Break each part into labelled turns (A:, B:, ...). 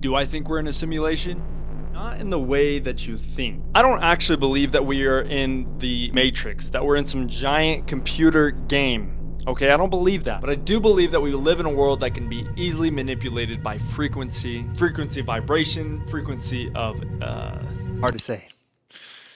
A: Do I think we're in a simulation? Not in the way that you think. I don't actually believe that we are in the Matrix, that we're in some giant computer game. Okay, I don't believe that. But I do believe that we live in a world that can be easily manipulated by frequency vibration, frequency of, hard to say.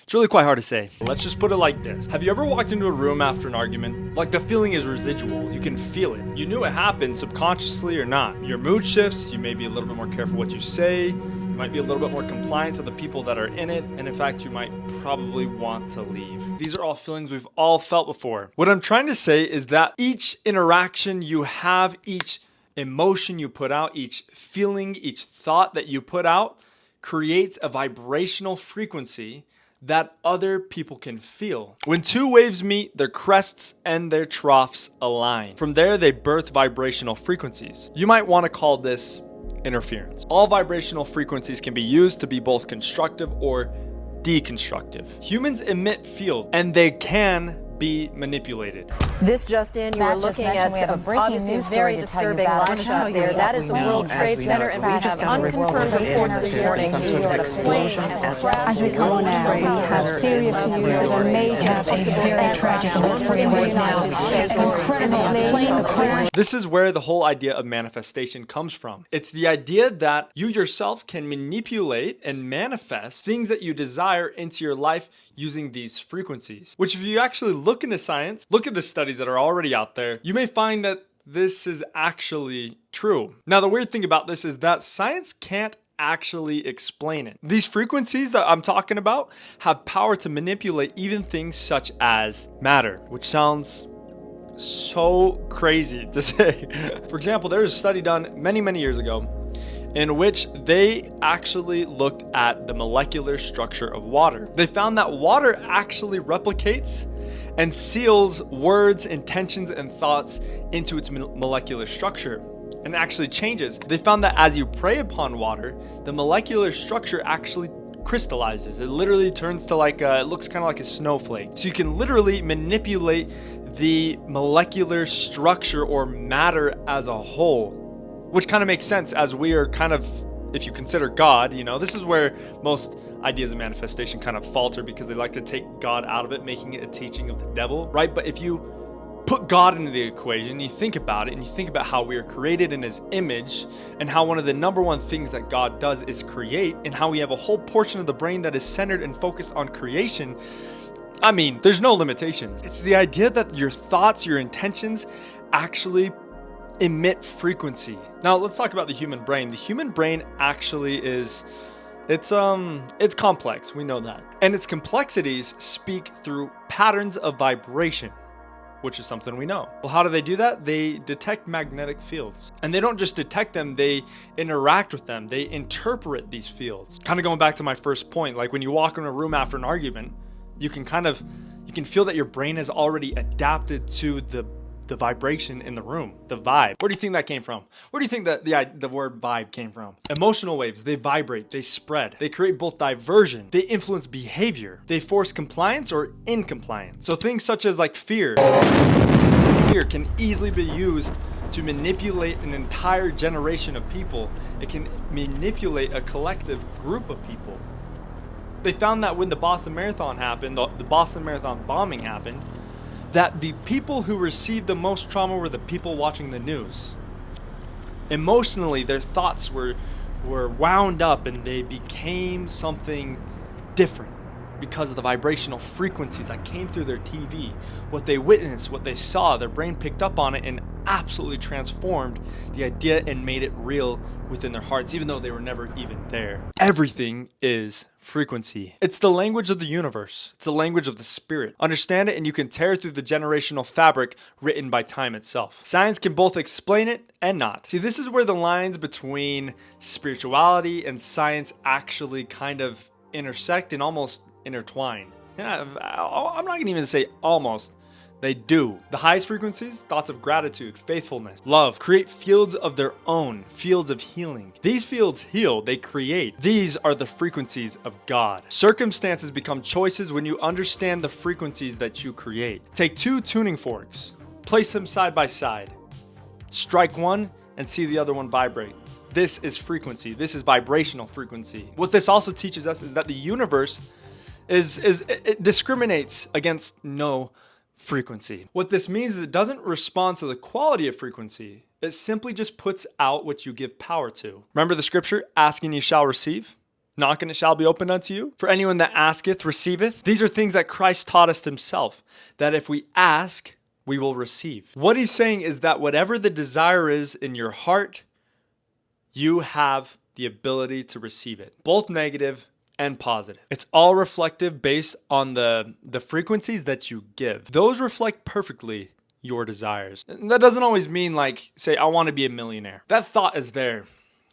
A: It's really quite hard to say. Let's just put it like this. Have you ever walked into a room after an argument? Like, the feeling is residual. You can feel it. You knew it happened subconsciously or not. Your mood shifts. You may be a little bit more careful what you say. You might be a little bit more compliant to the people that are in it. And in fact, you might probably want to leave. These are all feelings we've all felt before. What I'm trying to say is that each interaction you have, each emotion you put out, each feeling, each thought that you put out creates a vibrational frequency that other people can feel. When two waves meet, their crests and their troughs align. From there, they birth vibrational frequencies. You might want to call this interference. All vibrational frequencies can be used to be both constructive or deconstructive. Humans emit field, and they can be manipulated.
B: This just in, you
C: Matt
B: were
C: just
B: looking
C: mentioned
B: at
C: we have a breaking
B: obviously
C: news
B: very
C: story to tell you
B: disturbing
C: about.
B: launch out there. That is the World Trade Center, and we have unconfirmed reports this morning that a plane
D: As we come on now, we have serious news of a major and very tragic event for you right now. Incredibly, a plane crash.
A: This is where the whole idea of manifestation comes from. It's the idea that you yourself can manipulate and manifest things that you desire into your life using these frequencies. Which, if you actually look into science, look at the studies that are already out there, you may find that this is actually true. Now, the weird thing about this is that science can't actually explain it. These frequencies that I'm talking about have power to manipulate even things such as matter, which sounds so crazy to say. For example, there was a study done many years ago in which they actually looked at the molecular structure of water. They found that water actually replicates and seals words, intentions, and thoughts into its molecular structure, and actually changes. They found that as you prey upon water, the molecular structure actually crystallizes. It literally turns to it looks kind of like a snowflake. So you can literally manipulate the molecular structure or matter as a whole. Which kind of makes sense, as we are kind of, if you consider God, this is where most ideas of manifestation kind of falter, because they like to take God out of it, making it a teaching of the devil, right? But if you put God into the equation, you think about it, and you think about how we are created in his image, and how one of the number one things that God does is create, and how we have a whole portion of the brain that is centered and focused on creation. I mean, there's no limitations. It's the idea that your thoughts, your intentions actually emit frequency. Now let's talk about the human brain. The human brain actually it's complex. We know that. And its complexities speak through patterns of vibration, which is something we know. Well, how do they do that? They detect magnetic fields. And they don't just detect them, they interact with them. They interpret these fields. Kind of going back to my first point, like when you walk in a room after an argument, you can feel that your brain has already adapted to the vibration in the room, the vibe. Where do you think that came from? Where do you think that the word vibe came from? Emotional waves, they vibrate, they spread. They create both diversion, they influence behavior, they force compliance or incompliance. So things such as like fear can easily be used to manipulate an entire generation of people. It can manipulate a collective group of people. They found that when the Boston Marathon happened, the Boston Marathon bombing happened, that the people who received the most trauma were the people watching the news. Emotionally, their thoughts were wound up, and they became something different because of the vibrational frequencies that came through their TV. What they witnessed, what they saw, their brain picked up on it and absolutely transformed the idea and made it real within their hearts, even though they were never even there. Everything is frequency. It's the language of the universe. It's the language of the spirit. Understand it and you can tear through the generational fabric written by time itself. Science can both explain it and not. See, this is where the lines between spirituality and science actually kind of intersect and almost intertwine. I'm not gonna even say almost. They do. The highest frequencies, thoughts of gratitude, faithfulness, love, create fields of their own, fields of healing. These fields heal, they create. These are the frequencies of God. Circumstances become choices when you understand the frequencies that you create. Take two tuning forks, place them side by side. Strike one and see the other one vibrate. This is frequency. This is vibrational frequency. What this also teaches us is that the universe it discriminates against no frequency. What this means is it doesn't respond to the quality of frequency. It simply just puts out what you give power to. Remember the scripture, asking you shall receive, knocking it shall be opened unto you. For anyone that asketh, receiveth. These are things that Christ taught us himself, that if we ask, we will receive. What he's saying is that whatever the desire is in your heart, you have the ability to receive it, both negative and positive. It's all reflective based on the frequencies that you give. Those reflect perfectly your desires. And that doesn't always mean like, say, I want to be a millionaire. That thought is there.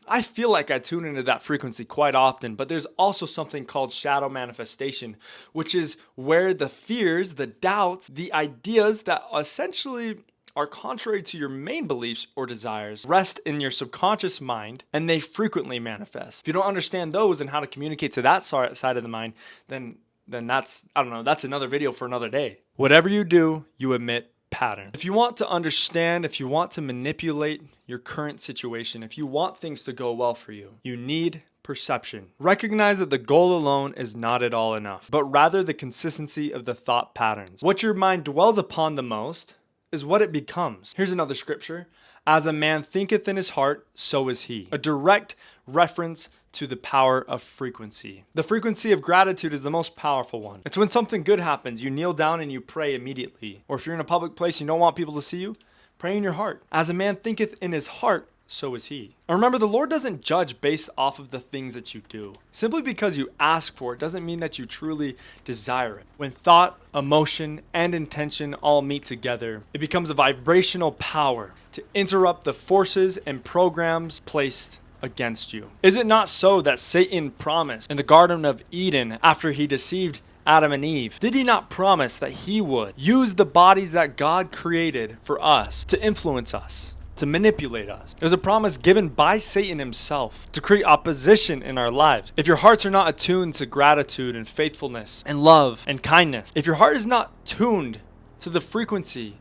A: I feel like I tune into that frequency quite often, but there's also something called shadow manifestation, which is where the fears, the doubts, the ideas that essentially are contrary to your main beliefs or desires rest in your subconscious mind, and they frequently manifest. If you don't understand those and how to communicate to that side of the mind, then that's, I don't know, that's another video for another day. Whatever you do, you emit pattern. If you want to understand, if you want to manipulate your current situation, if you want things to go well for you, you need perception. Recognize that the goal alone is not at all enough, but rather the consistency of the thought patterns. What your mind dwells upon the most is what it becomes. Here's another scripture. As a man thinketh in his heart, so is he. A direct reference to the power of frequency. The frequency of gratitude is the most powerful one. It's when something good happens, you kneel down and you pray immediately. Or if you're in a public place, you don't want people to see you, pray in your heart. As a man thinketh in his heart, so is he. And remember, the Lord doesn't judge based off of the things that you do. Simply because you ask for it doesn't mean that you truly desire it. When thought, emotion, and intention all meet together, it becomes a vibrational power to interrupt the forces and programs placed against you. Is it not so that Satan promised in the Garden of Eden after he deceived Adam and Eve? Did he not promise that he would use the bodies that God created for us to influence us, to manipulate us? It was a promise given by Satan himself to create opposition in our lives. If your hearts are not attuned to gratitude and faithfulness and love and kindness, if your heart is not tuned to the frequency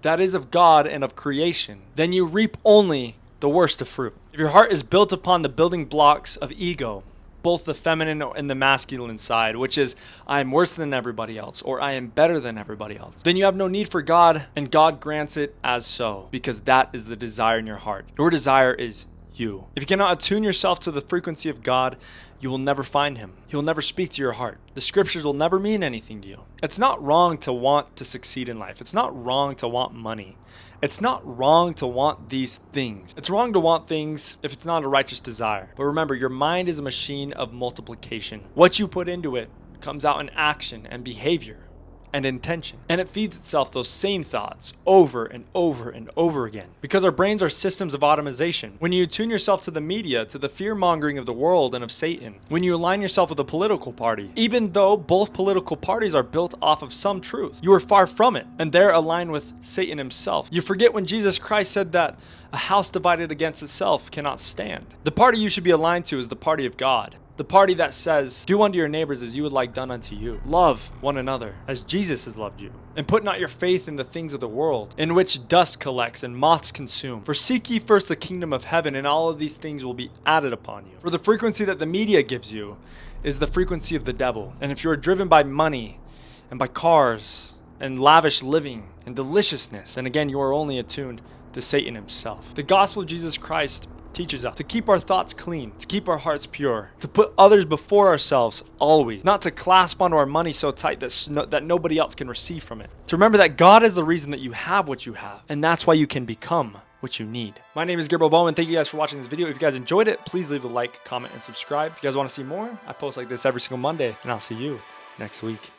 A: that is of God and of creation, then you reap only the worst of fruit. If your heart is built upon the building blocks of ego, both the feminine and the masculine side, which is I am worse than everybody else, or I am better than everybody else, then you have no need for God, and God grants it as so, because that is the desire in your heart. Your desire is you. If you cannot attune yourself to the frequency of God, you will never find him. He will never speak to your heart. The scriptures will never mean anything to you. It's not wrong to want to succeed in life. It's not wrong to want money. It's not wrong to want these things. It's wrong to want things if it's not a righteous desire. But remember, your mind is a machine of multiplication. What you put into it comes out in action and behavior and intention. And it feeds itself those same thoughts over and over and over again. Because our brains are systems of automation. When you attune yourself to the media, to the fear-mongering of the world and of Satan, when you align yourself with a political party, even though both political parties are built off of some truth, you are far from it, and they're aligned with Satan himself. You forget when Jesus Christ said that a house divided against itself cannot stand. The party you should be aligned to is the party of God. The party that says, do unto your neighbors as you would like done unto you. Love one another as Jesus has loved you. And put not your faith in the things of the world, in which dust collects and moths consume. For seek ye first the kingdom of heaven, and all of these things will be added upon you. For the frequency that the media gives you is the frequency of the devil. And if you are driven by money and by cars and lavish living and deliciousness, then again, you are only attuned to Satan himself. The gospel of Jesus Christ teaches us to keep our thoughts clean, to keep our hearts pure, to put others before ourselves always, not to clasp onto our money so tight that nobody else can receive from it. To remember that God is the reason that you have what you have, and that's why you can become what you need. My name is Gabriel Bowman. Thank you guys for watching this video. If you guys enjoyed it, please leave a like, comment, and subscribe. If you guys want to see more, I post like this every single Monday, and I'll see you next week.